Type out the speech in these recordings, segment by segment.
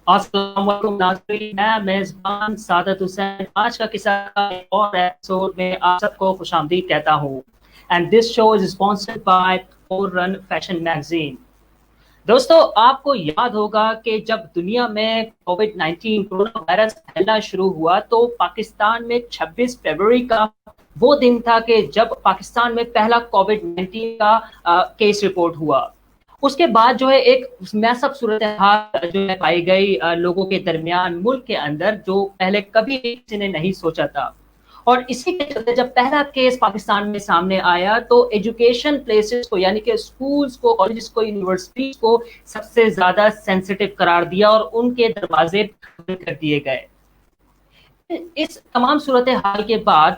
السلام علیکم ناظرین، میں میزبان سعادت حسین آج کا قصہ کا ایک اور ایپیسوڈ میں آپ سب کو خوش آمدید کہتا ہوں. And this show is sponsored by four run fashion magazine. دوستو، آپ کو یاد ہوگا کہ جب دنیا میں کووڈ-19 کورونا وائرس پھیلنا شروع ہوا تو پاکستان میں 26 فروری کا وہ دن تھا کہ جب پاکستان میں پہلا کووڈ-19 کا کیس رپورٹ ہوا. اس کے بعد جو ہے ایک میسب صورتحال جو ہے پائی گئی لوگوں کے درمیان ملک کے اندر، جو پہلے کبھی کسی نے نہیں سوچا تھا. اور اسی کے چلتے جب پہلا کیس پاکستان میں سامنے آیا تو ایجوکیشن پلیسز کو، یعنی کہ اسکولز کو، کالجز کو، یونیورسٹیز کو سب سے زیادہ سینسٹیو قرار دیا اور ان کے دروازے بند کر دیے گئے. اس تمام صورتحال کے بعد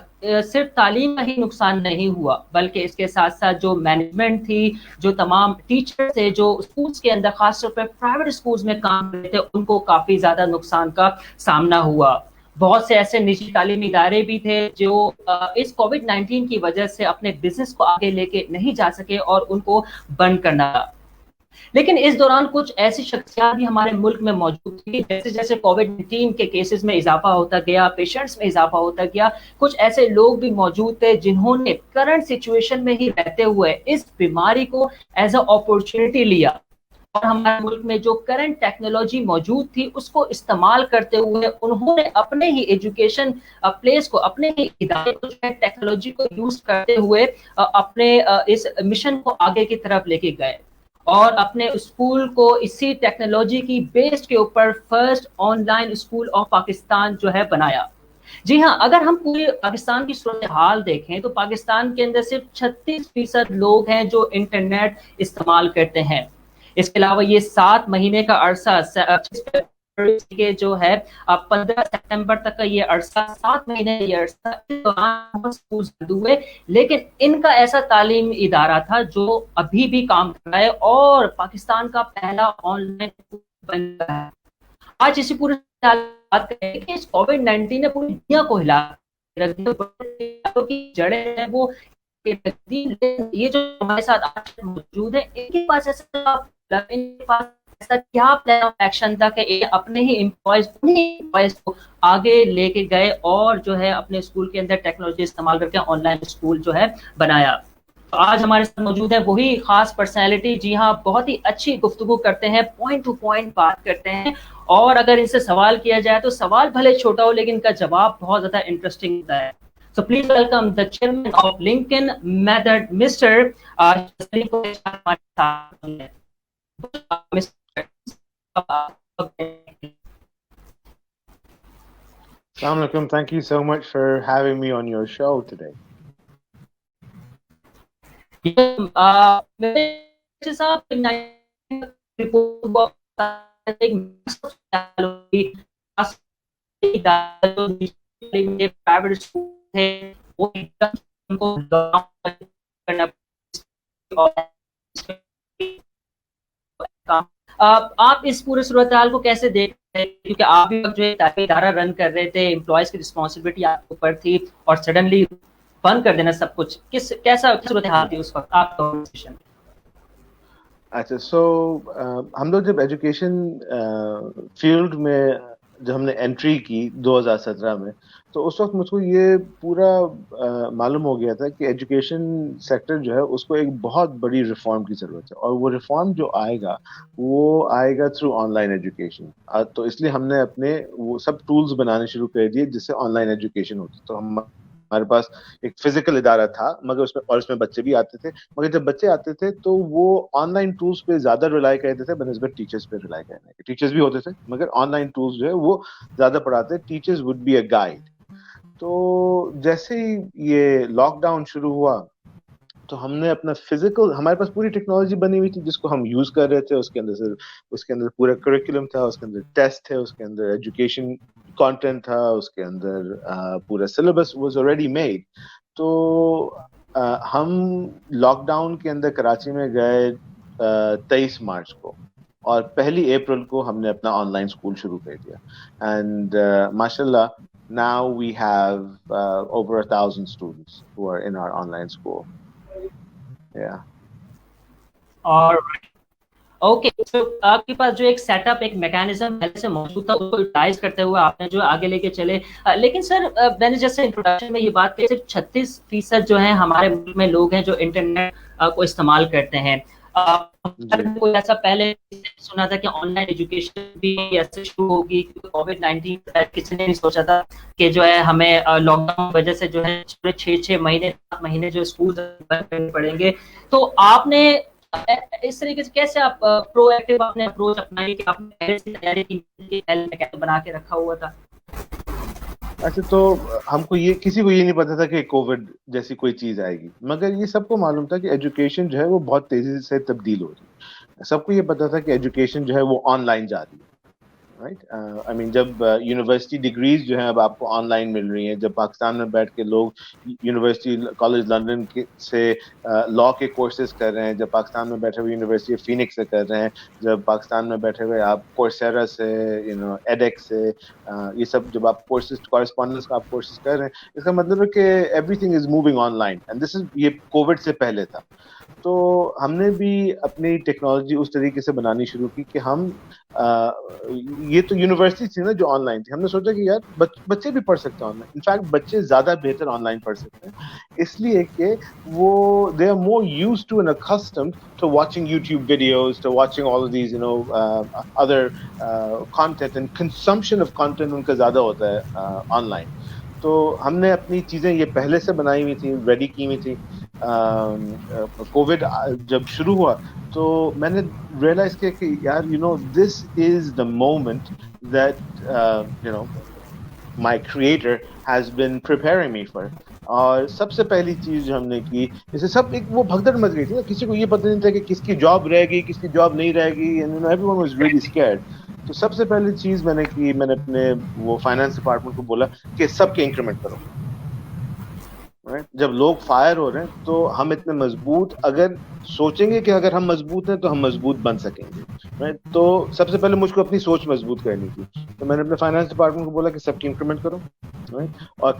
صرف تعلیم کا ہی نقصان نہیں ہوا، بلکہ اس کے ساتھ ساتھ جو مینجمنٹ تھی، جو تمام ٹیچر تھے جو اسکولز کے اندر خاص طور پہ پرائیویٹ اسکولز میں کام کرتے تھے، ان کو کافی زیادہ نقصان کا سامنا ہوا. بہت سے ایسے نجی تعلیمی ادارے بھی تھے جو اس کووڈ-19 کی وجہ سے اپنے بزنس کو آگے لے کے نہیں جا سکے اور ان کو بند کرنا. لیکن اس دوران کچھ ایسی شخصیات بھی ہمارے ملک میں موجود تھی. جیسے جیسے کووڈ-19 کے کیسز میں اضافہ ہوتا گیا، پیشنٹس میں اضافہ ہوتا گیا، کچھ ایسے لوگ بھی موجود تھے جنہوں نے کرنٹ سچویشن میں ہی رہتے ہوئے اس بیماری کو ایز اے اپورچونٹی لیا اور ہمارے ملک میں جو کرنٹ ٹیکنالوجی موجود تھی اس کو استعمال کرتے ہوئے انہوں نے اپنے ہی ایجوکیشن پلیس کو، اپنے ہی ادارے کو، ٹیکنالوجی کو یوز کرتے ہوئے اپنے اس مشن کو آگے کی طرف لے کے گئے اور اپنے اسکول کو اسی ٹیکنالوجی کی بیس کے اوپر first on line school of Pakistan جو ہے بنایا. جی ہاں، اگر ہم پورے پاکستان کی صورتحال دیکھیں تو پاکستان کے اندر صرف 36% لوگ ہیں جو انٹرنیٹ استعمال کرتے ہیں. اس کے علاوہ یہ 7 مہینے کا عرصہ کے جو ہے 15 ستمبر تک کا یہ عرصہ، 7 مہینے یہ عرصہ اس دوران اسکول بند ہوئے، لیکن ان کا ایسا تعلیمی ادارہ تھا جو ابھی بھی کام کر رہا ہے اور پاکستان کا پہلا آن لائن بن رہا ہے. آج اسی پورے بات کریں کہ اس کووڈ-19 نے پوری دنیا کو ہلا رکھ دیا کی جڑیں ہیں وہ یہ جو ہمارے ساتھ آج موجود ہیں، ان کے پاس ایسا کیا پلان آف ایکشن تھا کہ اپنے ہی امپلائیز کو آگے لے کے گئے اور جو ہے اپنے اسکول کے اندر ٹیکنالوجی استعمال کر کے آن لائن اسکول جو ہے بنایا. تو آج ہمارے ساتھ موجود ہے وہی خاص پرسنالٹی. جی ہاں، بہت ہی اچھی گفتگو کرتے ہیں، پوائنٹ ٹو پوائنٹ بات کرتے ہیں، اور اگر ان سے سوال کیا جائے تو سوال بھلے چھوٹا ہو لیکن ان کا جواب بہت زیادہ انٹرسٹنگ ہوتا ہے. So please welcome the chairman of Lincoln Method, Mr. Assalamu alaikum. Thank you so much for having me on your show today. آپ اس پورے صورتحال کو کیسے دیکھ رہے ہیں؟ کیونکہ آپ بھی جو ہے تعلیمی ادارہ رن کر رہے تھے، امپلائیز کی رسپانسبلٹی آپ کے اوپر تھی اور سڈنلی بند کر دینا سب کچھ، کیسا صورتحال تھی اس وقت آپ کا؟ اچھا، سو ہم لوگ جب ایجوکیشن فیلڈ میں جب ہم نے انٹری کی 2017 میں، تو اس وقت مجھ کو یہ پورا معلوم ہو گیا تھا کہ ایجوکیشن سیکٹر جو ہے اس کو ایک بہت بڑی ریفارم کی ضرورت ہے، اور وہ ریفارم جو آئے گا وہ آئے گا تھرو آن لائن ایجوکیشن. تو اس لیے ہم نے اپنے وہ سب ٹولز بنانے شروع کر دیے جس سے آن لائن ایجوکیشن ہوتی. تو ہمارے پاس ایک فزیکل ادارہ تھا مگر اس میں بچے بھی آتے تھے، مگر جب بچے آتے تھے تو وہ آن لائن ٹولز پہ زیادہ ریلائی کرتے تھے بنسبت ٹیچرز پہ ریلائی کرنے کے. ٹیچرز بھی ہوتے تھے مگر آن لائن ٹولز جو ہے وہ زیادہ پڑھاتے. Teachers would be a guide. تو جیسے ہی یہ لاک ڈاؤن شروع ہوا تو ہم نے اپنا فزیکل، ہمارے پاس پوری ٹیکنالوجی بنی ہوئی تھی جس کو ہم یوز کر رہے تھے. اس کے اندر پورا کریکولم تھا، اس کے اندر ٹیسٹ تھے، اس کے اندر ایجوکیشن کانٹینٹ تھا، اس کے اندر پورا سلیبس واز آلریڈی میڈ. تو ہم لاک ڈاؤن کے اندر کراچی میں گئے 23 مارچ کو، اور 1 اپریل کو ہم نے اپنا آن لائن اسکول شروع کر دیا. اینڈ ماشاء اللہ now we have over 1,000 students who are in our online school. Yeah. All right. Okay, تو آپ کے پاس جو ایک سیٹ اپ، ایک میکینزم پہلے سے موجود تھا، اس کو یوٹیلائز کرتے ہوئے آپ نے جو آگے لے کے چلے. لیکن سر، میں نے جیسے انٹروڈکشن میں یہ بات کی، صرف 36% جو ہیں ہمارے ملک میں لوگ ہیں جو انٹرنیٹ کو استعمال کرتے ہیں. جی کوئی ایسا پہلے سنا تھا کہ آن لائن ایجوکیشن بھی ایسے شروع ہوگی، کیونکہ کووڈ-19 کسی نے نہیں سوچا تھا کہ جو ہے ہمیں لاک ڈاؤن کی وجہ سے جو ہے پورے 6 مہینے 7 مہینے جو اسکول بند کرنے پڑیں گے. تو آپ نے اس طریقے سے کیسے آپ پرو ایکٹیو آپ نے اپروچ اپنائی کہ آپ نے پہلے سے تیاری کی، بنا کے رکھا ہوا تھا؟ اچھا، تو ہم کو یہ کسی کو یہ نہیں پتا تھا کہ کووڈ جیسی کوئی چیز آئے گی، مگر یہ سب کو معلوم تھا کہ ایجوکیشن جو ہے وہ بہت تیزی سے تبدیل ہو رہی ہے. سب کو یہ پتا تھا کہ ایجوکیشن جو ہے وہ آن لائن جا رہی ہے. رائٹ، آئی مین جب یونیورسٹی ڈگریز جو ہیں اب آپ کو آن لائن مل رہی ہیں، جب پاکستان میں بیٹھ کے لوگ یونیورسٹی کالج لندن سے لا کے کورسز کر رہے ہیں، جب پاکستان میں بیٹھے ہوئے یونیورسٹی آف فینکس سے کر رہے ہیں، جب پاکستان میں بیٹھے ہوئے آپ کورسیرا سے، ایڈیکس سے، یہ سب جب آپ کورسز کورسپونڈنس کا آپ کورسز کر رہے ہیں، اس کا مطلب ہے کہ everything is moving online, and this is یہ کووڈ سے پہلے تھا. تو ہم نے بھی اپنی ٹیکنالوجی اس طریقے سے بنانی شروع کی کہ ہم یہ تو یونیورسٹی تھی نا جو آن لائن تھی، ہم نے سوچا کہ یار بچے بھی پڑھ سکتے ہیں آن لائن. انفیکٹ بچے زیادہ بہتر آن لائن پڑھ سکتے ہیں، اس لیے کہ وہ they are more used to and accustomed to watching YouTube videos, to watching all of these other content, and consumption of content ان کا زیادہ ہوتا ہے آن لائن. تو ہم نے اپنی چیزیں یہ پہلے سے بنائی ہوئی تھی، ریڈی کی ہوئی تھی. کووڈ جب شروع ہوا تو میں نے ریئلائز کیا کہ یار this is the moment that my creator has been preparing me for. اور سب سے پہلی چیز جو ہم نے کی، جیسے سب ایک وہ بھگدڑ مچ گئی تھی نا، کسی کو یہ پتہ نہیں تھا کہ کس کی جاب رہے گی، کس کی جاب نہیں رہے گی، every one was really scared. تو سب سے پہلی چیز میں نے کی، میں نے اپنے وہ فائنانس ڈپارٹمنٹ کو بولا کہ سب کے انکریمنٹ کرو. جب لوگ فائر ہو رہے ہیں تو ہم اتنے مضبوط اگر سوچیں گے کہ اگر ہم مضبوط ہیں تو ہم مضبوط بن سکیں گے. تو سب سے پہلے مجھ کو اپنی سوچ مضبوط کرنی تھی، تو میں نے اپنے فائنانس ڈپارٹمنٹ کو بولا کہ سب کی انکریمنٹ کرو، اور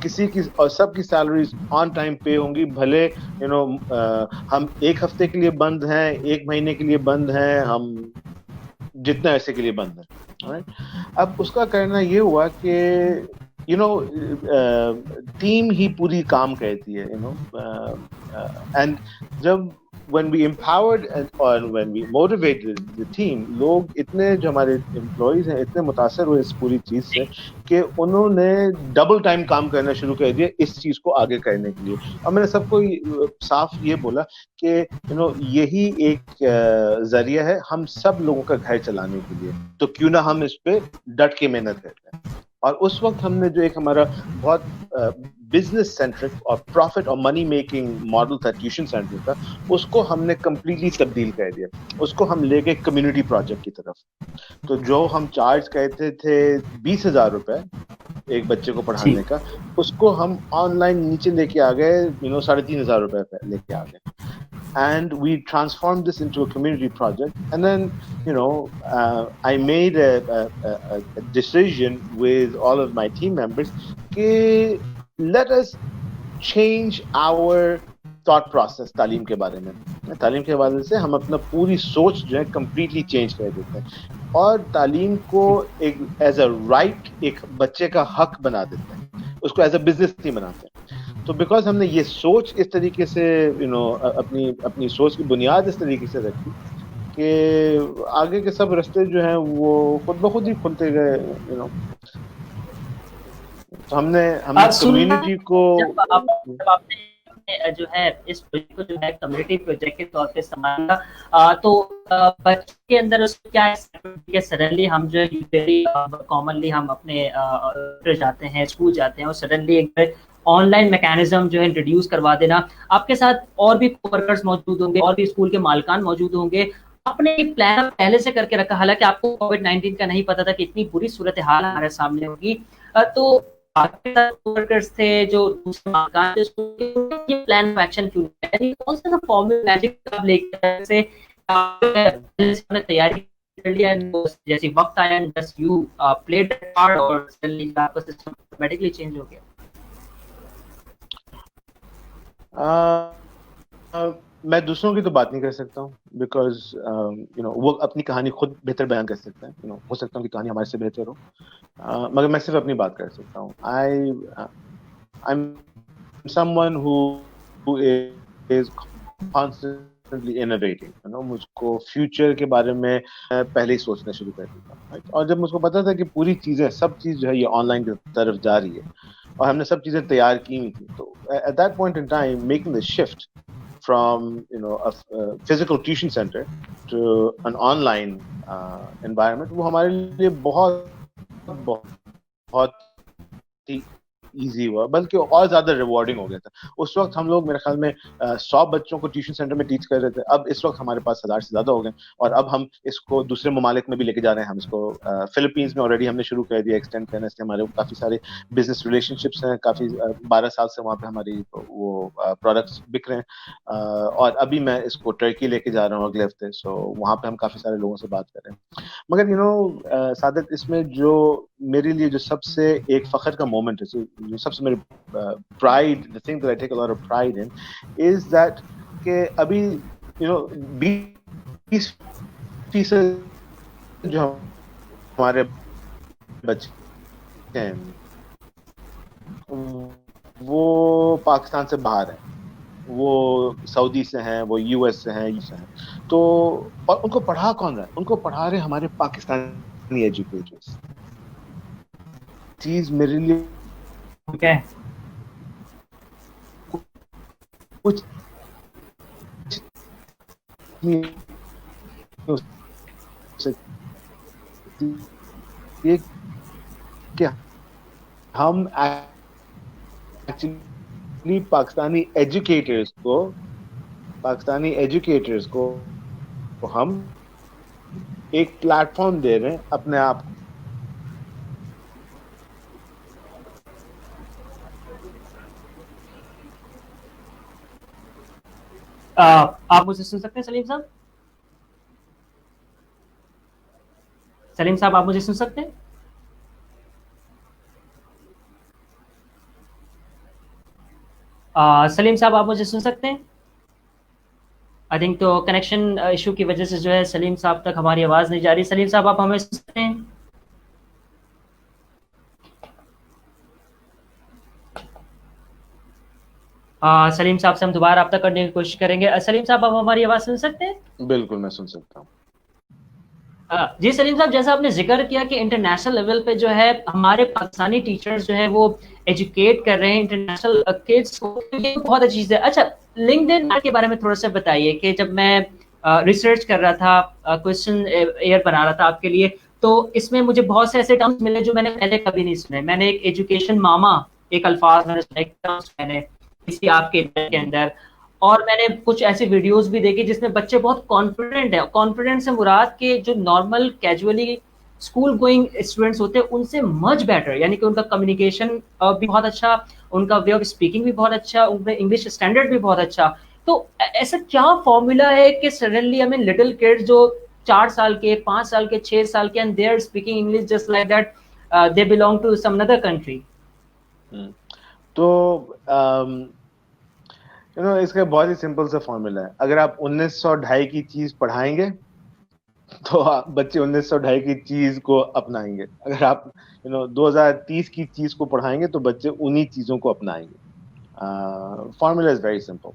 اور سب کی سیلریز آن ٹائم پے ہوں گی، بھلے ہم 1 ہفتے کے لیے بند ہیں، 1 مہینے کے لیے بند ہیں، ہم جتنا عرصے کے لیے بند ہیں. اب اس کا کرنا یہ ہوا کہ ٹیم ہی پوری کام کرتی ہے. اینڈ جب when we empowered and when we motivated the team، لوگ اتنے جو ہمارے امپلائیز ہیں اتنے متاثر ہوئے اس پوری چیز سے کہ انہوں نے ڈبل ٹائم کام کرنا شروع کر دیا اس چیز کو آگے کرنے کے لیے. اور میں نے سب کو صاف یہ بولا کہ یہی ایک ذریعہ ہے ہم سب لوگوں کا گھر چلانے کے لیے، تو کیوں نہ ہم اس پہ ڈٹ کے محنت کرتے ہیں. اور اس وقت ہم نے جو ایک ہمارا بہت بزنس سینٹرک اور پروفٹ اور منی میکنگ ماڈل تھا ٹیوشن سینٹر کا، اس کو ہم نے کمپلیٹلی تبدیل کر دیا. اس کو ہم لے گئے کمیونٹی پروجیکٹ کی طرف. تو جو ہم چارج کرتے تھے 20,000 روپے ایک بچے کو پڑھانے کا، اس کو ہم آن لائن نیچے لے کے آ گئے 3,500 روپے لے کے آ گئے. And we transformed this into a community project. And then, I made a decision with all of my team members کہ let us change our thought process تعلیم کے بارے میں. تعلیم کے حوالے سے ہم اپنا پوری سوچ جو ہے کمپلیٹلی چینج کر دیتے ہیں، اور تعلیم کو ایک ایز اے رائٹ، ایک بچے کا حق بنا دیتے ہیں، اس کو ایز اے بزنس نہیں بناتے ہیں. تو بیکاز ہم نے یہ سوچ اس طریقے سے اپنی سوچ کی بنیاد اس طریقے سے رکھی کہ آگے کے سب رستے جو ہیں وہ خود بخود ہی کھلتے گئے. تو ہم نے کمیونٹی کو جب آپ نے جو ہے اس پروجیکٹ کو جو ہے کمیونٹی پروجیکٹ کے طور پہ استعمال کیا، تو بچے کے اندر اس کو کیا سڈنلی ہم جو ویری کامنلی ہم اپنے جاتے ہیں، اسکول جاتے ہیں، اور سڈنلی ایک آن لائن میکینزم جو ہے انٹروڈیوس کروا دینا. آپ کے ساتھ اور بھی کوورکرز موجود ہوں گے، اور بھی اسکول کے مالکان موجود ہوں گے. آپ نے ایک پلان پہلے سے کر کے رکھا، حالانکہ آپ کو کووڈ-19 کا نہیں پتا تھا کہ اتنی بری صورتحال ہمارے سامنے ہوگی. تو آپ کے ساتھ کوورکرز تھے جو دوسرے مالکان تھے، یہ پلان آف ایکشن کیوں نہیں؟ کون سا فارمول میجک آپ لے کر سے تیاری کر لیا، جیسے وقت آیا جسٹ یو پلیڈ ہارڈ اور سڈنلی آپ کا سسٹم آٹومیٹکلی چینج ہو گیا؟ میں دوسروں کی تو بات نہیں کر سکتا ہوں بیکاز وہ اپنی کہانی خود بہتر بیان کر سکتے ہیں. ہو سکتا ہے کہ کہانی ہمارے سے بہتر ہو, مگر میں صرف اپنی بات کر سکتا ہوں. I'm someone who is constantly innovating. مجھ کو فیوچر کے بارے میں پہلے ہی سوچنا شروع کر دیتا ہوں. اور جب مجھ کو پتا تھا کہ پوری چیزیں سب چیز جو ہے یہ آن لائن کی طرف جا رہی ہے اور ہم نے سب چیزیں تیار کی ہوئی تھی, تو at that point in time making the shift from a physical tuition center to an online environment, وہ ہمارے لیے بہت بہت ایزی ہوا, بلکہ اور زیادہ ریوارڈنگ ہو گیا تھا. اس وقت ہم لوگ میرے خیال میں 100 بچوں کو ٹیوشن سینٹر میں ٹیچ کر رہے تھے. اب اس وقت ہمارے پاس 1000 سے زیادہ ہو گئے, اور اب ہم اس کو دوسرے ممالک میں بھی لے کے جا رہے ہیں. ہم اس کو فلپینز میں آلریڈی ہم نے شروع کر دیا ایکسٹینڈ کرنے سے. ہمارے کافی سارے بزنس ریلیشن شپس ہیں, کافی 12 سال سے وہاں پہ ہماری وہ پروڈکٹس بک رہے ہیں. اور ابھی میں اس کو ٹرکی لے کے جا رہا ہوں اگلے ہفتے. سو وہاں پہ ہم کافی سارے لوگوں سے بات کر رہے ہیں. مگر سعادت, اس میں جو میرے لیے جو سب سے ایک فخر کا مومنٹ ہے, جو سب سے میرے pride, the thing that I take a lot of pride in is that کہ ابھی 20% جو ہمارے بچے ہیں وہ پاکستان سے باہر ہیں, وہ سعودی سے ہیں, وہ یو ایس سے ہیں, تو اور ان کو پڑھا کون رہا ہے؟ ان کو پڑھا رہے ہمارے پاکستانی ایجوکیٹرز. چیز میرے لیے کچھ کہ ہم ایکچولی پاکستانی ایجوکیٹرز کو ہم ایک پلیٹ فارم دے رہے ہیں اپنے آپ کو. آپ مجھے سن سکتے ہیں سلیم صاحب؟ سلیم صاحب آپ مجھے سن سکتے ہیں؟ سلیم صاحب آپ مجھے سن سکتے ہیں؟ آئی تھنک تو کنیکشن ایشو کی وجہ سے جو ہے سلیم صاحب تک ہماری آواز نہیں جا رہی. سلیم صاحب آپ ہمیں سن سکتے ہیں؟ سلیم صاحب سے ہم دوبارہ رابطہ کرنے کی کوشش کریں گے. سلیم صاحب آپ ہماری آواز سن سکتے ہیں؟ بالکل میں سن سکتا ہوں. جی سلیم صاحب, جیسا آپ نے ذکر کیا کہ انٹرنیشنل لیول پہ جو ہے ہمارے پاکستانی ٹیچرز جو ہے وہ ایجوکیٹ کر رہے ہیں انٹرنیشنل کڈس کو, یہ بہت اچھی چیز ہے. اچھا, لنکڈ ان کے بارے میں تھوڑا سا بتائیے کہ جب میں ریسرچ کر رہا تھا, کوسچن ایئر بنا رہا تھا آپ کے لیے, تو اس میں مجھے بہت سے ایسے ٹرمز ملے جو میں نے پہلے کبھی نہیں سنے. میں نے ایک ایجوکیشن ماما ایک الفاظ میں نے سنے کسی آپ کے اندر, اور میں نے کچھ ایسی ویڈیوز بھی دیکھی جس میں بچے بہت کانفیڈنٹ ہیں. کانفیڈنٹ سے مراد کے جو normal casually school going students ہوتے ہیں ان سے مچ بیٹر, یعنی کہ ان کا کمیونیکیشن بھی بہت اچھا, ان کا وے آف اسپیکنگ بھی بہت اچھا, ان کا انگلش اسٹینڈرڈ بھی بہت اچھا. تو ایسا کیا فارمولا ہے کہ سڈنلی ہمیں لٹل کڈز جو 4 سال کے, 5 سال کے, 6 سال کے, and they are speaking English just like that they belong to some other country. تو اس کا بہت ہی سمپل سا فارمولا ہے. اگر آپ 1902 کی چیز پڑھائیں گے تو بچے 1902 کی چیز کو اپنائیں گے. اگر آپ 2030 کی چیز کو پڑھائیں گے تو بچے انہی چیزوں کو اپنائیں گے. Formula is very simple.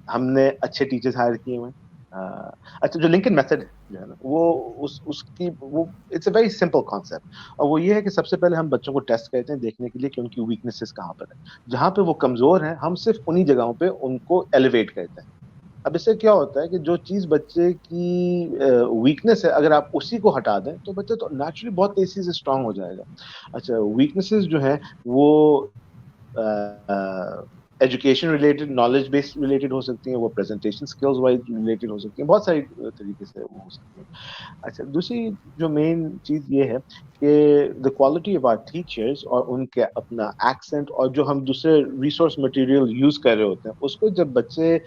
ہم نے اچھے ٹیچرز ہائر کیے ہوئے. اچھا, جو لنکن میتھڈ جو ہے نا وہ اس کی وہ it's a very simple concept, اور وہ یہ ہے کہ سب سے پہلے ہم بچوں کو ٹیسٹ کرتے ہیں دیکھنے کے لیے کہ ان کی ویکنیسز کہاں پر ہیں. جہاں پہ وہ کمزور ہیں ہم صرف انہی جگہوں پہ ان کو ایلیویٹ کرتے ہیں. اب اس سے کیا ہوتا ہے کہ جو چیز بچے کی ویکنیس ہے اگر آپ اسی کو ہٹا دیں تو بچہ تو نیچرلی بہت تیزی سے اسٹرانگ ہو جائے گا. اچھا, ویکنیسز جو ہیں وہ education related, knowledge base related ہو سکتی ہیں, وہ پریزنٹیشن اسکلز وائز ریلیٹڈ ہو سکتی ہیں, بہت ساری طریقے سے وہ ہو سکتی ہیں. اچھا, دوسری جو مین چیز یہ ہے کہ the quality of our teachers اور ان کے اپنا ایکسنٹ اور جو ہم دوسرے ریسورس مٹیریل یوز کر رہے ہوتے ہیں اس کو جب بچے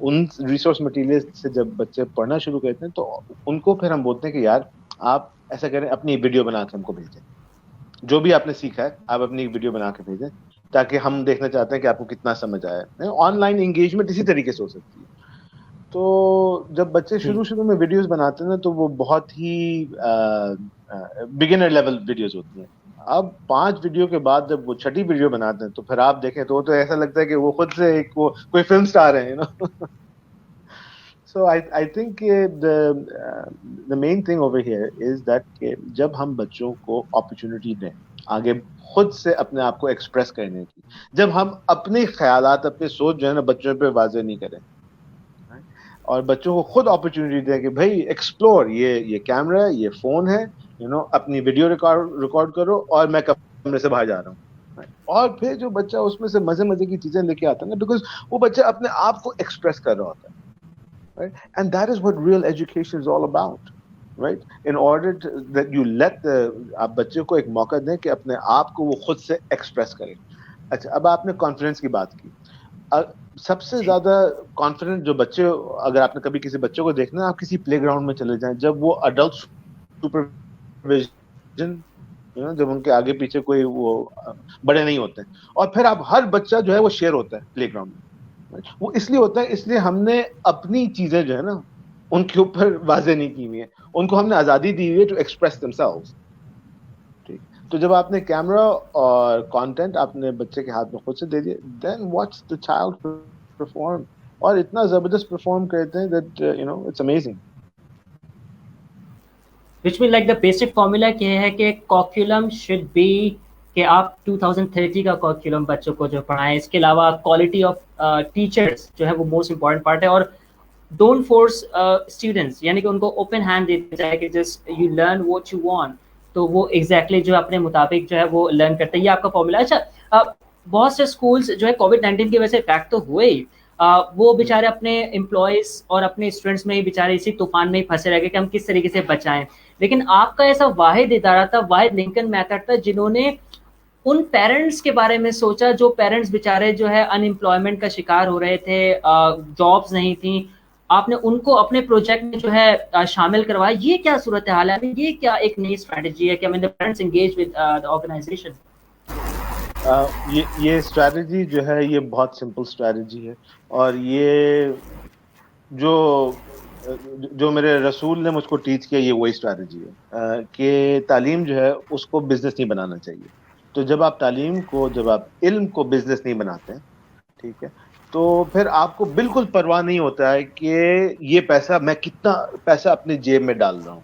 ان ریسورس مٹیریل سے جب بچے پڑھنا شروع کرتے ہیں تو ان کو پھر ہم بولتے ہیں کہ یار آپ ایسا کریں, اپنی ویڈیو بنا کے ہم کو بھیجیں. جو بھی آپ نے سیکھا ہے آپ اپنی ویڈیو بنا کے بھیجیں, تاکہ ہم دیکھنا چاہتے ہیں کہ آپ کو کتنا سمجھ آیا. آن لائن انگیجمنٹ اسی طریقے سے ہو سکتی ہے. تو جب بچے شروع میں ویڈیوز بناتے ہیں نا تو وہ بہت ہی بگنر لیول ویڈیوز ہوتی ہیں. اب 5 ویڈیو کے بعد جب وہ 6ٹھی ویڈیو بناتے ہیں تو پھر آپ دیکھیں تو وہ تو ایسا لگتا ہے کہ وہ خود سے کوئی فلم اسٹار ہے So I think the main thing over here is that کہ جب ہم بچوں کو اپرچونٹی دیں آگے خود سے اپنے آپ کو ایکسپریس کرنے کی, جب ہم اپنے خیالات اپنے سوچ جو ہے نا بچوں پہ واضح نہیں کریں اور بچوں کو خود اپرچونٹی دیں کہ بھائی ایکسپلور, یہ کیمرا ہے, یہ فون ہے, اپنی ویڈیو ریکارڈ کرو اور میں کمرے سے باہر جا رہا ہوں. اور پھر جو بچہ اس میں سے مزے کی چیزیں لے کے آتا ہے نا, بیکاز وہ بچہ اپنے آپ کو ایکسپریس کر رہا ہوتا ہے. Right? And that is what real education is all about, right? In order that you let آپ بچے کو ایک موقع دیں کہ اپنے آپ کو وہ خود سے ایکسپریس کرے. اچھا, اب آپ نے کانفیڈنس کی بات کی. سب سے زیادہ کانفیڈنٹ جو بچے, اگر آپ نے کبھی کسی بچے کو دیکھنا, آپ کسی پلے گراؤنڈ میں چلے جائیں, جب وہ اڈلٹ سپرویژن, جب ان کے آگے پیچھے کوئی وہ بڑے نہیں ہوتے, اور پھر آپ ہر بچہ جو ہے وہ شیئر ہوتا ہے پلے گراؤنڈ میں. وہ اس لیے ہوتا ہے, اس لیے ہم نے اپنی چیزیں جو ہے نا ان کے اوپر واضح نہیں کی ہوئی ہیں, ان کو ہم نے آزادی دی ہوئی ہے ٹو ایکسپریس themselves. ٹھیک, تو جب آپ نے کیمرا اور کانٹینٹ آپ نے بچے کے ہاتھ میں خود سے دے دیا, then what's the child perform, اور اتنا زبردست پرفارم کرتے ہیں that it's amazing. which mean like the basic formula یہ ہے کہ curriculum should be کہ آپ 2030 کا curriculum بچوں کو جو پڑھائیں. اس کے علاوہ quality of teachers جو ہے وہ most important part ہے, اور don't force students, یعنی کہ ان کو open hand دیتے جائے کہ just you learn what you want, تو وہ exactly جو اپنے مطابق جو ہے وہ learn کرتے ہیں. یہ آپ کا formula. اچھا, بہت سے schools جو ہے COVID-19 کی وجہ سے افیکٹ تو ہوئے ہی, وہ بیچارے اپنے امپلائیز اور اپنے اسٹوڈنٹس میں ہی بیچارے اسی طوفان میں ہی پھنسے رہ گئے کہ ہم کس طریقے سے بچائیں. لیکن آپ کا ایسا واحد ادارہ تھا, واحد لنکن میتھڈ تھا, جنہوں نے ان پیرنٹس کے بارے میں سوچا جو پیرنٹس بیچارے جو ہے ان امپلائمنٹ کا شکار ہو رہے تھے, جابس نہیں تھیں. آپ نے ان کو اپنے پروجیکٹ میں جو ہے شامل کروایا. یہ کیا صورتحال ہے, یہ کیا ایک نئی اسٹریٹجی ہے کہ parents engage with the organization؟ یہ اسٹریٹجی جو ہے یہ بہت سمپل اسٹریٹجی ہے, اور یہ جو میرے رسول نے مجھ کو ٹیچ کیا, یہ وہی اسٹریٹجی ہے کہ تعلیم جو ہے اس کو بزنس نہیں بنانا چاہیے. تو جب آپ تعلیم کو, جب آپ علم کو بزنس نہیں بناتے, ٹھیک ہے, تو پھر آپ کو بالکل پرواہ نہیں ہوتا ہے کہ یہ پیسہ, میں کتنا پیسہ اپنے جیب میں ڈال رہا ہوں.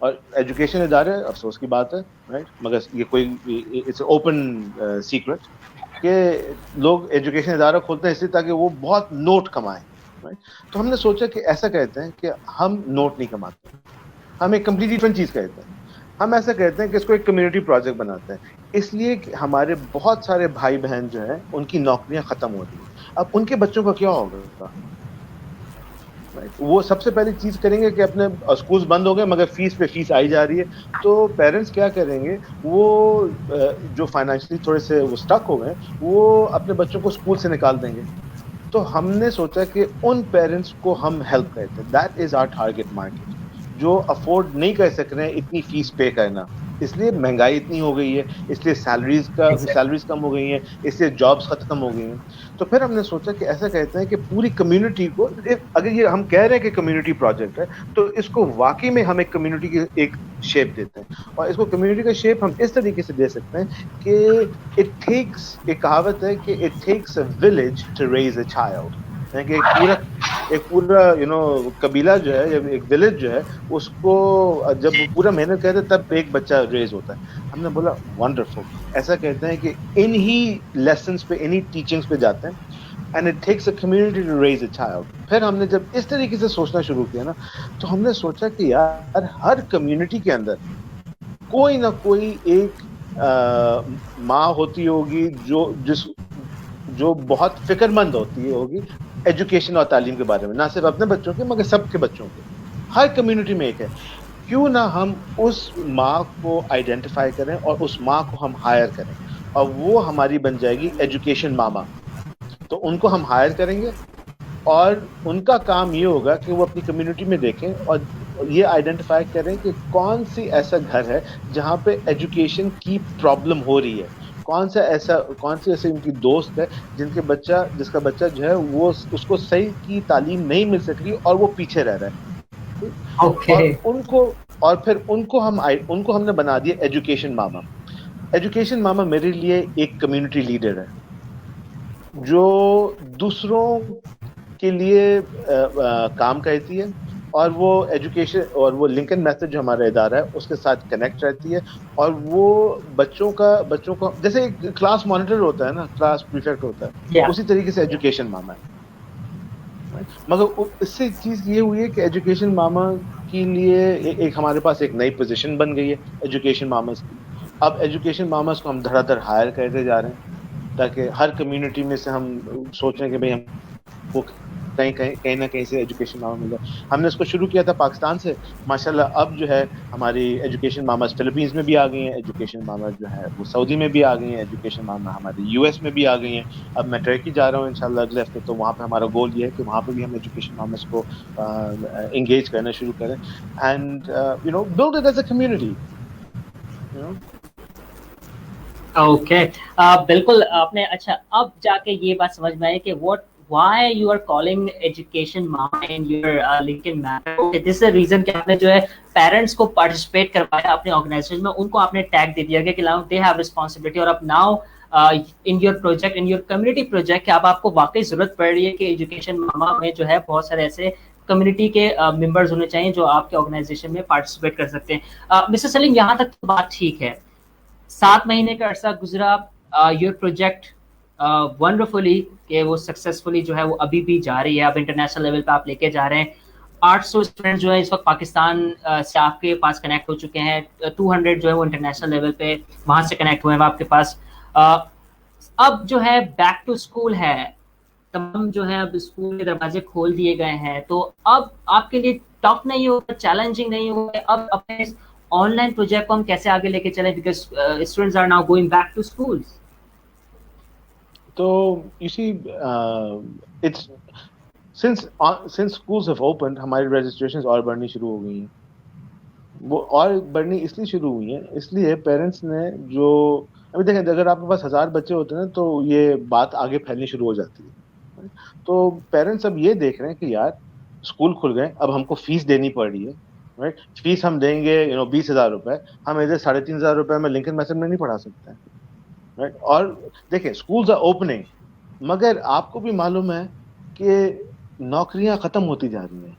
اور ایجوکیشن ادارے, افسوس کی بات ہے, رائٹ, مگر یہ کوئی اٹس اوپن سیکرٹ کہ لوگ ایجوکیشن ادارہ کھولتے ہیں اس لیے تاکہ وہ بہت نوٹ کمائیں. تو ہم نے سوچا کہ ایسا کہتے ہیں کہ ہم نوٹ نہیں کماتے, ہم ایک کمپلیٹلی ڈفرنٹ چیز کہتے ہیں. ہم ایسا کہتے ہیں کہ اس کو ایک کمیونٹی پروجیکٹ بناتے ہیں, اس لیے کہ ہمارے بہت سارے بھائی بہن جو ہیں ان کی نوکریاں ختم ہو رہی ہیں. اب ان کے بچوں کا کیا ہوگا؟ وہ سب سے پہلی چیز کریں گے کہ اپنے اسکولز بند ہو گئے مگر فیس پہ فیس آئی جا رہی ہے. تو پیرنٹس کیا کریں گے, وہ جو فائنینشلی تھوڑے سے وہ اسٹک ہو گئے, وہ اپنے بچوں کو اسکول سے نکال دیں گے. تو ہم نے سوچا کہ ان پیرنٹس کو ہم ہیلپ کرتے ہیں. That is our target market, جو افورڈ نہیں کر سک رہے ہیں اتنی فیس پے کرنا. اس لیے مہنگائی اتنی ہو گئی ہے, اس لیے سیلریز کم ہو گئی ہیں, اس لیے جابس ختم ہو گئی ہیں. تو پھر ہم نے سوچا کہ ایسا کہتے ہیں کہ پوری کمیونٹی کو, اگر یہ ہم کہہ رہے ہیں کہ کمیونٹی پروجیکٹ ہے, تو اس کو واقعی میں ہم ایک کمیونٹی کی ایک شیپ دیتے ہیں. اور اس کو کمیونٹی کا شیپ ہم اس طریقے سے دے سکتے ہیں کہ اٹ ٹیکس, ایک کہاوت ہے کہ it takes a village to raise a child, کہ ایک پورا قبیلہ جو ہے, ایک ولیج جو ہے, اس کو جب پورا محنت کرتے تب ایک بچہ ریز ہوتا ہے. ہم نے بولا ونڈرفل, ایسا کہتے ہیں کہ انہی لیسنس پہ, انہی ٹیچنگز پہ جاتے ہیں, and it takes a community to raise a child. پھر ہم نے جب اس طریقے سے سوچنا شروع کیا نا, تو ہم نے سوچا کہ یار ہر کمیونٹی کے اندر کوئی نہ کوئی ایک ماں ہوتی ہوگی جو بہت فکر مند ہوگی ایجوکیشن اور تعلیم کے بارے میں, نہ صرف اپنے بچوں کے مگر سب کے بچوں کے. ہر کمیونٹی میں ایک ہے. کیوں نہ ہم اس ماں کو آئیڈینٹیفائی کریں اور اس ماں کو ہم ہائر کریں, اور وہ ہماری بن جائے گی ایجوکیشن ماما. تو ان کو ہم ہائر کریں گے, اور ان کا کام یہ ہوگا کہ وہ اپنی کمیونٹی میں دیکھیں اور یہ آئیڈینٹیفائی کریں کہ کون سی ایسا گھر ہے جہاں پہ ایجوکیشن کی پرابلم ہو رہی ہے, کون سی ایسے ان کی دوست ہے جس کا بچہ جو ہے وہ اس کو صحیح کی تعلیم نہیں مل سک رہی اور وہ پیچھے رہ رہا ہے. اور پھر ان کو ہم نے بنا دیا ایجوکیشن ماما. ایجوکیشن ماما میرے لیے ایک کمیونٹی لیڈر ہے جو دوسروں کے لیے کام کرتی ہے, اور وہ ایجوکیشن اور وہ لنکن میتھڈ جو ہمارا ادارہ ہے اس کے ساتھ کنیکٹ رہتی ہے, اور وہ بچوں کو جیسے کلاس مانیٹر ہوتا ہے نا, کلاس پریفیکٹ ہوتا ہے, اسی طریقے سے ایجوکیشن ماما ہے. مگر اس سے چیز یہ ہوئی ہے کہ ایجوکیشن ماما کے لیے ایک ہمارے پاس ایک نئی پوزیشن بن گئی ہے ایجوکیشن ماماز کی. اب ایجوکیشن ماماز کو ہم دھڑا دھڑ ہائر کرتے جا رہے ہیں تاکہ ہر کمیونٹی میں سے ہم سوچ رہے ہیں کہ بھئی ہم کو کہیں نہ کہیں سے ایجوکیشن ماما مل جائے. ہم نے اس کو شروع کیا تھا پاکستان سے, ماشاءاللہ اب جو ہے ہماری ایجوکیشن ماماز فلپینز میں بھی آ گئی ہیں, ایجوکیشن ماما جو ہے وہ سعودی میں بھی آ گئی ہیں, ایجوکیشن ماما ہماری یو ایس میں بھی آ گئی ہیں. اب میں ٹرکی جا رہا ہوں انشاءاللہ اگلے ہفتے, تو وہاں پہ ہمارا گول یہ ہے کہ وہاں پہ بھی ہم ایجوکیشن ماماز کو انگیج کرنا شروع کریں, and build it as a community. Okay, بالکل آپ نے, اچھا اب جا کے یہ بات سمجھ میں آئی کہ why you are calling education mama in your LinkedIn map. Okay, this is the reason کہ آپ نے جو ہے پیرنٹس کو پارٹیسپیٹ کروایا اپنے آرگنائزیشن میں, ان کو آپ نے ٹیگ دے دیا کہ they have responsibility, اور اب now in your project, in your community project, کہ اب آپ کو واقعی ضرورت پڑ رہی ہے کہ ایجوکیشن ماما میں جو ہے بہت سارے ایسے کمیونٹی کے ممبرز ہونے چاہیے جو آپ کے آرگنائزیشن میں پارٹیسپیٹ کر سکتے ہیں. مسٹر سلیم, یہاں تک تو بات ٹھیک ہے, 7 مہینے کا عرصہ گزرا, یور پروجیکٹ ونڈرفلی کہ وہ سکسیزفلی جو ہے وہ ابھی بھی جاری ہے, اب انٹرنیشنل لیول پہ آپ لے کے جا رہے ہیں. 800 اسٹوڈنٹ جو ہے اس وقت پاکستان سے آپ کے پاس کنیکٹ ہو چکے ہیں, 200 جو ہے وہ انٹرنیشنل لیول پہ وہاں سے کنیکٹ ہوئے ہیں آپ کے پاس. اب جو ہے بیک ٹو اسکول ہے, تمام جو ہے اب اسکول کے دروازے کھول دیے گئے ہیں, تو اب آپ کے لیے ٹف نہیں ہوگا, چیلنجنگ نہیں ہوگا اب اپنے آن لائن پروجیکٹ کو ہم کیسے آگے لے کے چلیں, because students are now going back to schools. تو you see, it's since schools have opened, ہماری registrations اور بڑھنی شروع ہو گئی ہیں. وہ اور بڑھنی اس لیے شروع ہوئی ہیں, اس لیے پیرنٹس نے جو ابھی دیکھیں, اگر آپ کے پاس 1000 بچے ہوتے ہیں تو یہ بات آگے پھیلنی شروع ہو جاتی ہے. تو پیرنٹس اب یہ دیکھ رہے ہیں کہ یار اسکول کھل گئے, اب ہم کو فیس دینی پڑ رہی ہے, رائٹ, فیس ہم دیں گے 20,000 روپے, ہم ادھر 3,500 روپے میں لنکن میتھڈ میں نہیں پڑھا سکتے ہیں, رائٹ. اور دیکھیں اسکولز آر اوپننگ, مگر آپ کو بھی معلوم ہے کہ نوکریاں ختم ہوتی جا رہی ہیں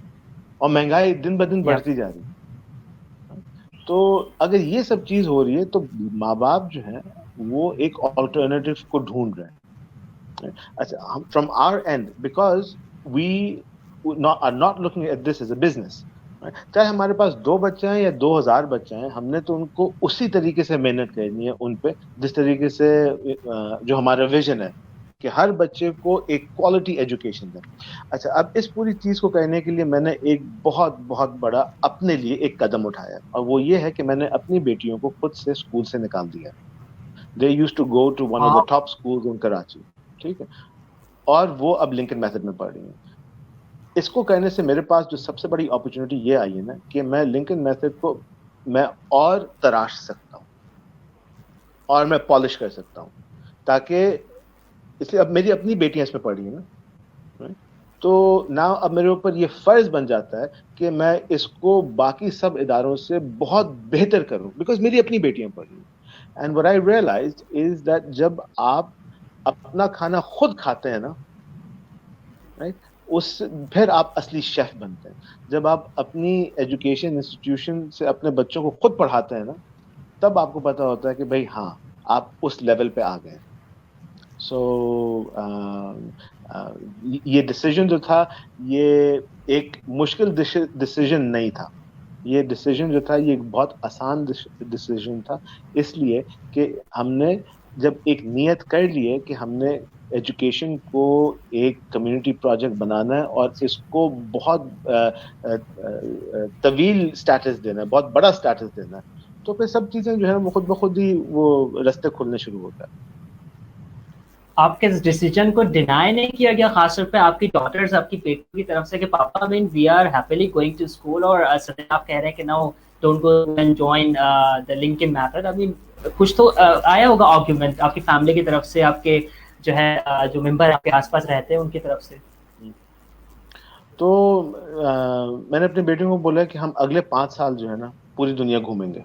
اور مہنگائی دن بہ دن بڑھتی جا رہی ہے. تو اگر یہ سب چیز ہو رہی ہے تو ماں باپ جو ہے وہ ایک آلٹرنیٹو کو ڈھونڈ رہے ہیں. اچھا, from our end, because we are not looking at this as a business, چاہے ہمارے پاس 2 بچے ہیں یا 2,000 بچے ہیں, ہم نے تو ان کو اسی طریقے سے محنت کرنی ہے ان پہ جس طریقے سے جو ہمارا ویژن ہے کہ ہر بچے کو ایک کوالٹی ایجوکیشن دیں. اچھا, اب اس پوری چیز کو کرنے کے لیے میں نے ایک بہت بہت بڑا اپنے لیے ایک قدم اٹھایا, اور وہ یہ ہے کہ میں نے اپنی بیٹیوں کو خود سے اسکول سے نکال دیا. They used to go to one of the top schools in Karachi, ٹھیک ہے, اور وہ اب لنکن میتھڈ میں پڑھ رہی ہیں. اس کو کہنے سے میرے پاس جو سب سے بڑی اپرچونٹی یہ آئی ہے نا کہ میں لنکن میتھڈ کو میں اور تراش سکتا ہوں اور میں پالش کر سکتا ہوں, تاکہ اس لیے اب میری اپنی بیٹیاں اس میں پڑھ رہی ہیں نا, تو نا اب میرے اوپر یہ فرض بن جاتا ہے کہ میں اس کو باقی سب اداروں سے بہت بہتر کروں, بیکاز میری اپنی بیٹیاں پڑھ رہی ہیں. And what I realized is that جب آپ اپنا کھانا خود کھاتے ہیں نا, right, پھر آپ اصلی شیف بنتے ہیں. جب آپ اپنی ایجوکیشن انسٹیٹیوشن سے اپنے بچوں کو خود پڑھاتے ہیں نا, تب آپ کو پتا ہوتا ہے کہ بھائی ہاں آپ اس لیول پہ آ گئے. سو یہ ڈیسیجن جو تھا یہ ایک مشکل ڈیسیجن نہیں تھا, یہ ڈیسیجن جو تھا یہ بہت آسان ڈیسیجن تھا, اس لیے کہ ہم نے جب ایک نیت کر لی ہے کہ ہم نے ایجوکیشن کو ایک کمیونٹی پروجیکٹ بنانا ہے اور اس کو بہت طویل سٹیٹس دینا ہے, بہت بڑا سٹیٹس دینا ہے, تو پھر سب چیزیں جو ہے وہ خود بخود ہی وہ رستے کھلنے شروع ہوتا ہے. آپ کے اس ڈیسیجن کو ڈینائی نہیں کیا گیا، خاص طور پہ آپ کی ڈاٹرز، آپ کی بیٹی کی طرف سے کہ papa man we are happily going to school, اور آپ کہہ رہے ہیں کہ no don't go and join the Lincoln method? I mean کچھ تو آیا ہوگا آرگیومنٹ آپ کی فیملی کی طرف سے، آپ کے جو ہے جو ممبر آپ کے آس پاس رہتے ہیں ان کی طرف سے؟ تو میں نے اپنے بیٹے کو بولا کہ ہم اگلے 5 سال جو ہے نا پوری دنیا گھومیں گے.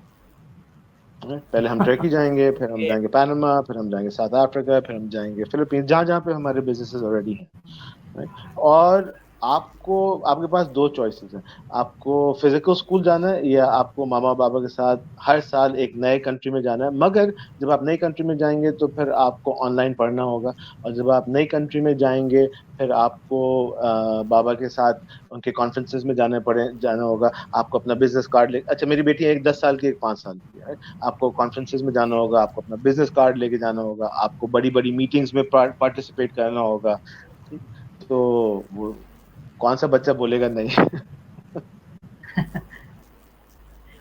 پہلے ہم ٹرکی جائیں گے، پھر ہم جائیں گے پاناما، پھر ہم جائیں گے ساؤتھ افریقہ، پھر ہم جائیں گے فلپینس، جہاں جہاں پہ ہمارے بزنسز آلریڈی ہیں. اور آپ کے پاس 2 چوائسیز ہیں. آپ کو فزیکل اسکول جانا ہے یا آپ کو ماما بابا کے ساتھ ہر سال ایک نئے کنٹری میں جانا ہے. مگر جب آپ نئی کنٹری میں جائیں گے تو پھر آپ کو آن لائن پڑھنا ہوگا، اور جب آپ نئی کنٹری میں جائیں گے پھر آپ کو بابا کے ساتھ ان کے کانفرنسز میں جانا ہوگا. آپ کو اپنا بزنس کارڈ اچھا میری بیٹی ایک 10 سال کی، ایک 5 سال کی ہے. آپ کو کانفرنسز میں جانا ہوگا، آپ کو اپنا بزنس کارڈ لے کے جانا ہوگا، آپ کو بڑی بڑی میٹنگز میں پارٹیسپیٹ کرنا ہوگا. تو وہ کون سا بچہ بولے گا نہیں؟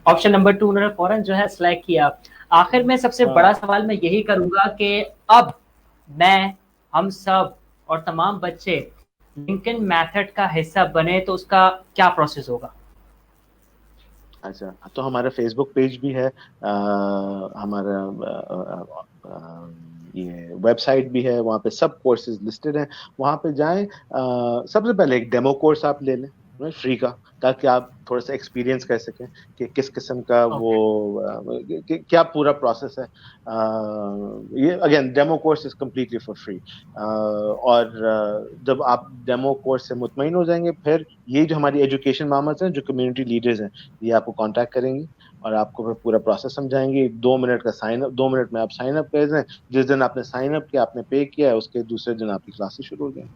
آپشن نمبر 2 انہوں نے فوراً جو ہے سلیکٹ کیا. آخر میں سب سے بڑا سوال میں یہی کروں گا کہ اب میں، ہم سب اور تمام بچے لنکن میتھڈ کا حصہ بنے تو اس کا کیا پروسیس ہوگا؟ اچھا، تو ہمارا فیس بک پیج بھی ہے، ہمارا یہ ویب سائٹ بھی ہے، وہاں پہ سب کورسز لسٹڈ ہیں. وہاں پہ جائیں. سب سے پہلے ایک ڈیمو کورس آپ لے لیں فری کا، تاکہ آپ تھوڑا سا ایکسپیرینس کر سکیں کہ کس قسم کا وہ کیا پورا پروسیس ہے. یہ again demo course is completely for free. اور جب آپ ڈیمو کورس سے مطمئن ہو جائیں گے، پھر یہ جو ہماری ایجوکیشن مامرز ہیں، جو کمیونٹی لیڈرز ہیں، یہ آپ کو کانٹیکٹ کریں گے اور آپ کو پھر پورا پروسیس سمجھائیں گے. 2 منٹ کا سائن اپ، 2 منٹ میں آپ سائن اپ کر دیں. جس دن آپ نے سائن اپ کیا، آپ نے پے کیا ہے، اس کے دوسرے دن آپ کی کلاسز شروع ہو جائیں.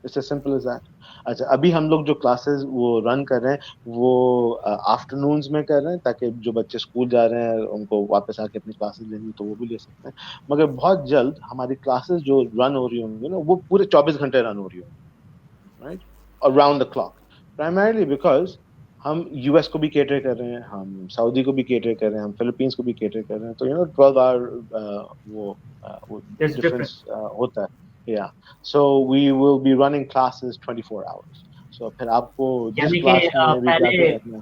It's a simple as that. اچھا، ابھی ہم لوگ جو کلاسز وہ رن کر رہے ہیں وہ آفٹرنونز میں کر رہے ہیں، تاکہ جو بچے اسکول جا رہے ہیں ان کو واپس آ کے اپنی کلاسز لینی تو وہ بھی لے سکتے ہیں. مگر بہت جلد ہماری کلاسز جو رن ہو رہی ہوں گی نا، وہ پورے 24 گھنٹے رن ہو رہی ہوں گی، right, around the clock. Primarily because ہم یو ایس کو بھی کیٹر کر رہے ہیں، ہم سعودی کو بھی کیٹر کر رہے ہیں، ہم فلپینس کو بھی کیٹر کر رہے ہیں. تو 12 آور وہ ڈفرینس ہوتا ہے. Yeah. So we will be running classes 24 hours. So پھر آپ کو جس یعنی کہ کلاس میں بھی جا کے اپنا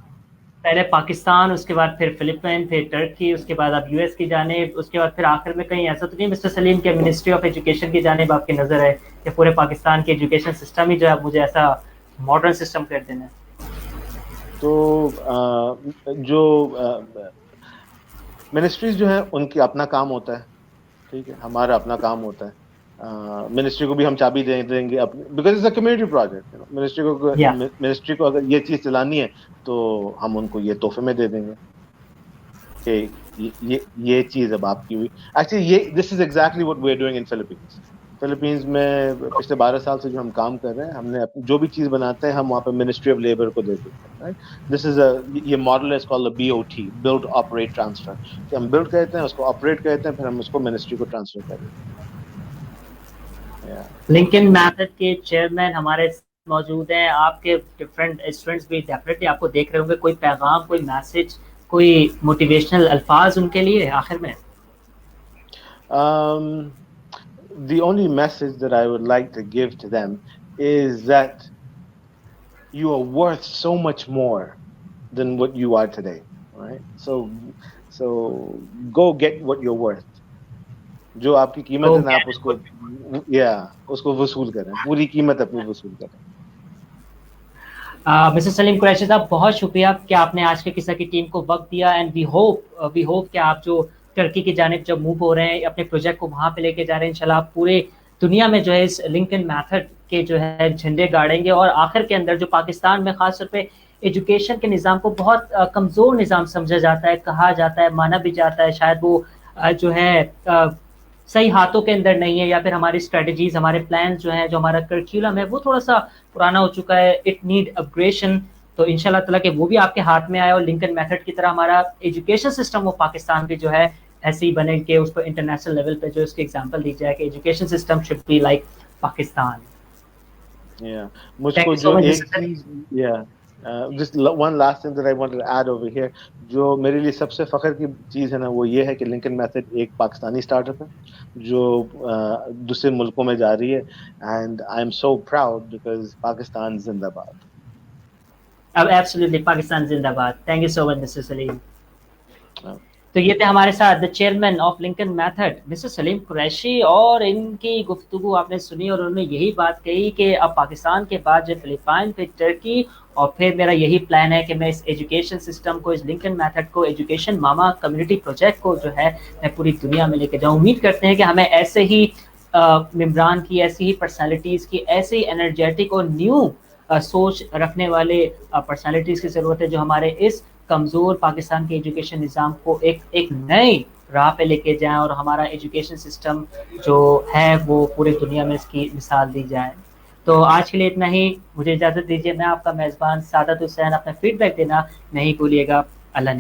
پہلے پاکستان، اس کے بعد پھر فلپین، پھر ٹرکی، اس کے بعد آپ یو ایس کی جانب، اس کے بعد پھر آخر میں کہیں ایسا تو نہیں مسٹر سلیم کے منسٹری آف ایجوکیشن کی جانب آپ کی نظر ہے کہ پورے پاکستان کے ایجوکیشن سسٹم ہی جو ہے مجھے ایسا ماڈرن سسٹم کر دینا ہے؟ تو جو منسٹریز جو ہیں ان کی اپنا کام ہوتا ہے، ٹھیک ہے، ہمارا اپنا کام ہوتا ہے. منسٹری کو بھی ہم چابی دیں گے اپنے، because it's a community project. Ministry کو اگر یہ چیز چلانی ہے تو ہم ان کو یہ تحفے میں دے دیں گے کہ یہ چیز اب آپ کی ہوئی. Actually this is exactly what we are doing in Philippines. Philippines میں پچھلے 12 سال سے جو ہم کام کر رہے ہیں، ہم نے جو بھی چیز بناتے ہیں ہم وہاں پہ منسٹری آف لیبر کو دے دیتے ہیں، رائٹ. دس از یہ model is called BOT، build operate transfer, کہ ہم بلڈ کرتے ہیں، اس کو آپریٹ کرتے ہیں، پھر ہم اس کو منسٹری کو ٹرانسفر کر دیتے ہیں. لنکن میتھڈ کے چیئرمین ہمارے موجود ہیں. آپ کے ڈفرینٹ اسٹوڈنٹس بھی ڈیفینیٹلی آپ کو دیکھ رہے ہوں گے. کوئی پیغام، کوئی میسج، کوئی موٹیویشنل الفاظ ان کے لیے آخر میں؟ The only message that I would like to give to them is that you are worth so much more than what you are today, right? So go get what you're worth. جو آپ کی قیمت ہے نا، آپ اس کو وصول کریں، پوری قیمت اپنی وصول کریں. مسٹر سلیم قریشی صاحب، بہت شکریہ کہ آپ نے آج کے قصہ کی ٹیم کو وقت دیا. اینڈ وی ہوپ کہ آپ جو ٹرکی کی جانب جب موو ہو رہے ہیں، اپنے پروجیکٹ کو وہاں پہ لے کے جا رہے ہیں، انشاءاللہ آپ پورے دنیا میں جو ہے اس لنکن میتھڈ کے جو ہے جھنڈے گاڑیں گے. اور آخر کے اندر جو پاکستان میں خاص طور پہ ایجوکیشن کے نظام کو بہت کمزور نظام سمجھا جاتا ہے، کہا جاتا ہے، مانا بھی جاتا ہے، شاید وہ جو ہے صحیح ہاتھوں کے اندر نہیں ہے، یا پھر ہماری اسٹریٹجیز، ہمارے پلانز جو ہیں، جو ہمارا کرکولم ہے، وہ تھوڑا سا پرانا ہو چکا ہے. It need upgradation. تو ان شاء اللہ تعالیٰ کہ وہ بھی آپ کے ہاتھ میں آئے، اور لنکن میتھڈ کی طرح ہمارا ایجوکیشن سسٹم وہ پاکستان بھی جو ہے ایسے ہی بنے کہ اس کو انٹرنیشنل لیول پہ جو اس کی ایگزامپل دی جائے کہ education system should be like Pakistan. مجھ کو جو ایک چیز just one last thing that I wanted to add over here, جو میرے لیے سب سے فخر کی چیز ہے نا وہ یہ ہے کہ لنکن میتھڈ ایک پاکستانی اسٹارٹ اپ ہے جو دوسرے ملکوں میں جا رہی ہے, and I am so proud because Pakistan زندہ باد. Absolutely, Pakistan Zindabad. Thank you so much, Mr. Salim. تو یہ تھے ہمارے ساتھ the chairman of Lincoln method mister Saleem Qureshi, اور ان کی گفتگو آپ نے سنی اور انہوں نے یہی بات کہی کہ اب پاکستان کے بعد جو فلپائن پھر ٹرکی, اور پھر میرا یہی پلان ہے کہ میں اس ایجوکیشن سسٹم کو, اس لنکن میتھڈ کو, ایجوکیشن ماما کمیونٹی پروجیکٹ کو جو ہے میں پوری دنیا میں لے کے جاؤں. امید کرتے ہیں کہ ہمیں ایسے ہی ممبران کی, ایسی ہی پرسنالٹیز کی, ایسے ہی انرجیٹک اور نیو سوچ رکھنے والے پرسنالٹیز کی ضرورت ہے جو ہمارے اس کمزور پاکستان کے ایجوکیشن نظام کو ایک نئے راہ پہ لے کے جائیں, اور ہمارا ایجوکیشن سسٹم جو ہے وہ پورے دنیا میں اس کی مثال دی جائے. تو آج کے لیے اتنا ہی, مجھے اجازت دیجیے. میں آپ کا میزبان سعادت حسین. اپنا فیڈ بیک دینا نہیں بھولیے گا. اللہ نے